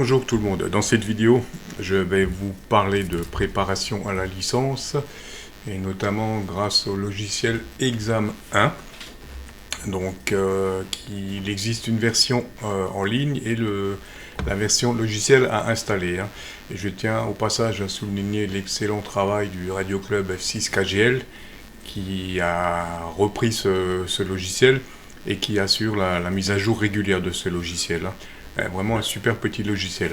Bonjour tout le monde, dans cette vidéo je vais vous parler de préparation à la licence et notamment grâce au logiciel Exam 1. Donc il existe une version en ligne et la version logicielle à installer. Et je tiens au passage à souligner l'excellent travail du Radio Club F6 KGL qui a repris ce logiciel et qui assure la mise à jour régulière de ce logiciel. Vraiment un super petit logiciel.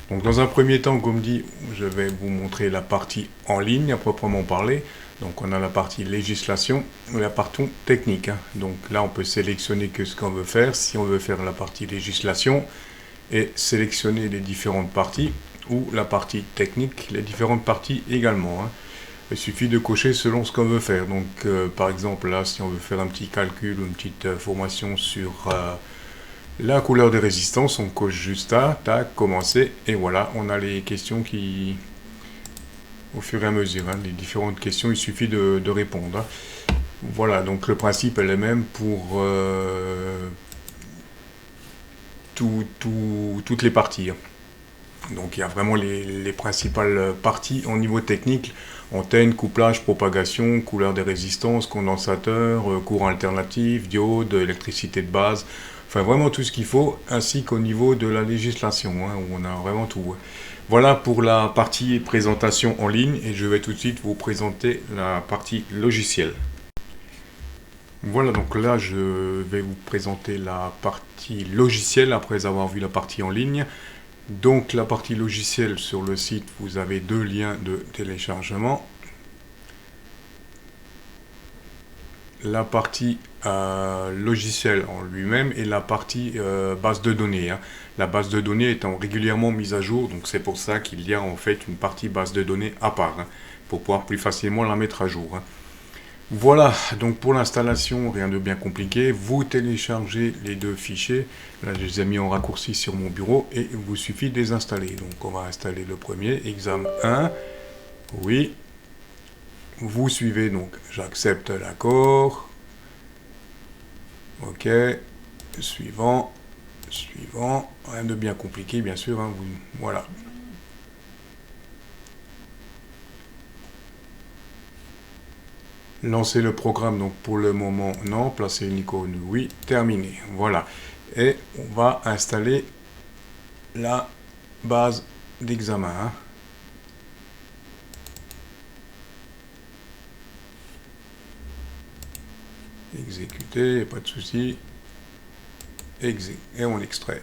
Donc dans un premier temps, comme dit, je vais vous montrer la partie en ligne à proprement parler. Donc on a la partie législation et la partie technique. Donc là on peut sélectionner que ce qu'on veut faire. Si on veut faire la partie législation et sélectionner les différentes parties, ou la partie technique, les différentes parties également. Il suffit de cocher selon ce qu'on veut faire. Donc par exemple là, si on veut faire un petit calcul ou une petite formation sur la couleur des résistances, on coche juste à, tac, commencer, et voilà, on a les questions qui, au fur et à mesure, les différentes questions, il suffit de répondre. Voilà, donc le principe est le même pour toutes les parties. Donc il y a vraiment les principales parties au niveau technique: antenne, couplage, propagation, couleur des résistances, condensateur, courant alternatif, diode, électricité de base, enfin vraiment tout ce qu'il faut, ainsi qu'au niveau de la législation, où on a vraiment tout. Voilà pour la partie présentation en ligne, et je vais tout de suite vous présenter la partie logicielle. Voilà, donc là je vais vous présenter la partie logicielle après avoir vu la partie en ligne. Donc la partie logicielle, sur le site, vous avez deux liens de téléchargement. La partie logiciel en lui-même et la partie base de données. La base de données étant régulièrement mise à jour, donc c'est pour ça qu'il y a en fait une partie base de données à part, pour pouvoir plus facilement la mettre à jour. Voilà, donc pour l'installation, rien de bien compliqué. Vous téléchargez les deux fichiers. Là, je les ai mis en raccourci sur mon bureau et il vous suffit de les installer. Donc, on va installer le premier, Exam 1. Oui. Vous suivez, donc, j'accepte l'accord. Ok. Suivant. Suivant. Rien de bien compliqué, bien sûr. Voilà. Lancer le programme, donc pour le moment non, placer une icône oui, terminé, voilà. Et on va installer la base d'examen. Exécuter, pas de souci. Et on extrait.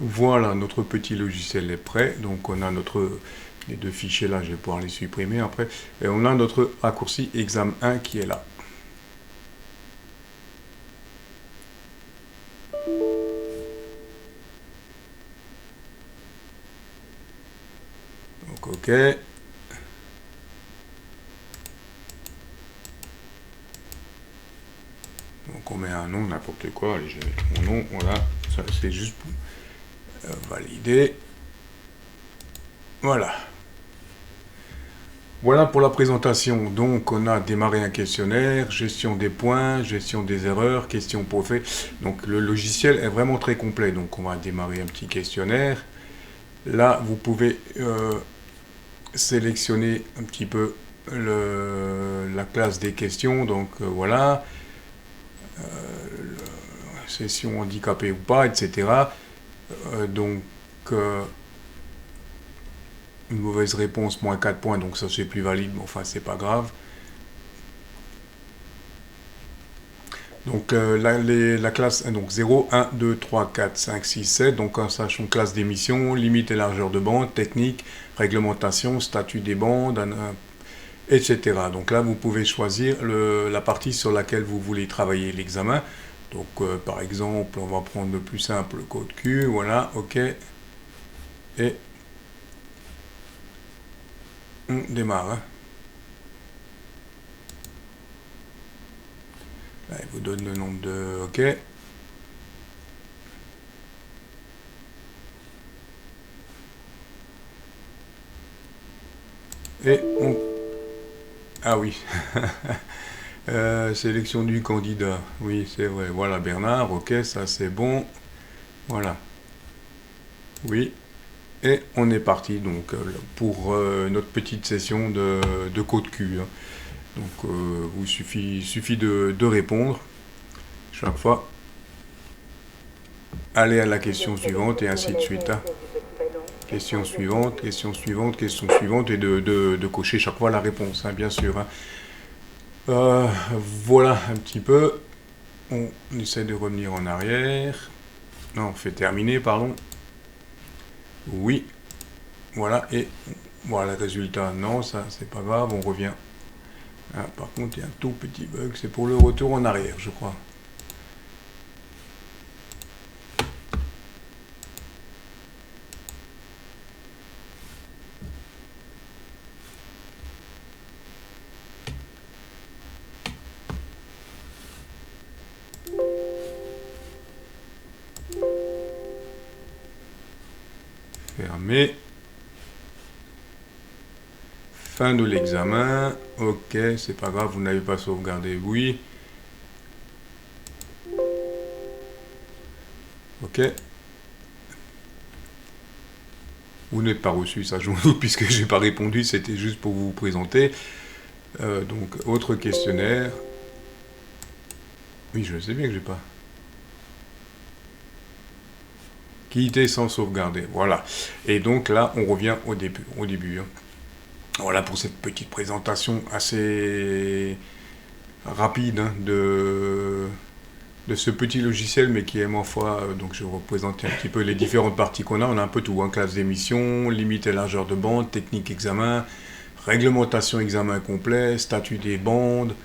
Voilà, notre petit logiciel est prêt. Donc on a les deux fichiers là, je vais pouvoir les supprimer après. Et on a notre raccourci Exam 1 qui est là. Donc ok. Donc on met un nom, n'importe quoi. Allez, je vais mettre mon nom, voilà. Ça c'est juste pour valider. Voilà. Voilà pour la présentation. Donc on a démarré un questionnaire, gestion des points, gestion des erreurs, questions posées. Donc le logiciel est vraiment très complet. Donc on va démarrer un petit questionnaire. Là vous pouvez sélectionner un petit peu la classe des questions. Donc voilà. Session handicapée ou pas, etc. Donc une mauvaise réponse, moins 4 points, donc ça c'est plus valide, mais enfin c'est pas grave. Donc la classe, donc 0, 1, 2, 3, 4, 5, 6, 7, donc en sachant classe d'émission, limite et largeur de bande, technique, réglementation, statut des bandes, etc. Donc là vous pouvez choisir la partie sur laquelle vous voulez travailler l'examen. Donc par exemple, on va prendre le plus simple, le code Q, voilà, ok. Et on démarre. Là, il vous donne le nombre de... OK. Et on... Ah oui. Sélection du candidat. Oui, c'est vrai. Voilà, Bernard. Ok, ça c'est bon. Voilà. Oui. Et on est parti donc pour notre petite session de code Q. Hein. Donc, il suffit de répondre chaque fois. Allez à la question suivante et ainsi de suite. Hein. Question suivante, question suivante, question suivante et de cocher chaque fois la réponse, hein, bien sûr. Hein. Voilà un petit peu. On essaie de revenir en arrière. Non, on fait terminer, pardon. Oui. Voilà, et voilà le résultat. Non, ça, c'est pas grave, on revient. Ah, par contre, il y a un tout petit bug, c'est pour le retour en arrière, je crois. Fermé. Fin de l'examen. Ok, c'est pas grave, vous n'avez pas sauvegardé. Oui. Ok. Vous n'êtes pas reçu, ça je vous doute, puisque j'ai pas répondu, c'était juste pour vous présenter. Donc, autre questionnaire. Oui, je sais bien que j'ai pas. Quitter sans sauvegarder. Voilà. Et donc là, on revient au début. Hein. Voilà pour cette petite présentation assez rapide hein, de ce petit logiciel, mais qui est ma foi, donc je vais représenter un petit peu les différentes parties qu'on a. On a un peu tout, hein, classe d'émission, limite et largeur de bande, technique examen, réglementation examen complet, statut des bandes,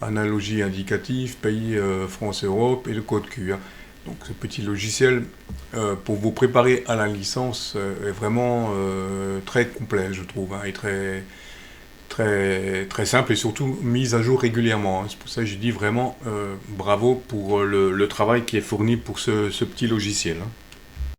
analogie indicative, pays France-Europe et le code Q. Hein. Donc ce petit logiciel, pour vous préparer à la licence, est vraiment très complet, je trouve, hein, et très simple et surtout mis à jour régulièrement. Hein. C'est pour ça que je dis vraiment bravo pour le travail qui est fourni pour ce petit logiciel. Hein.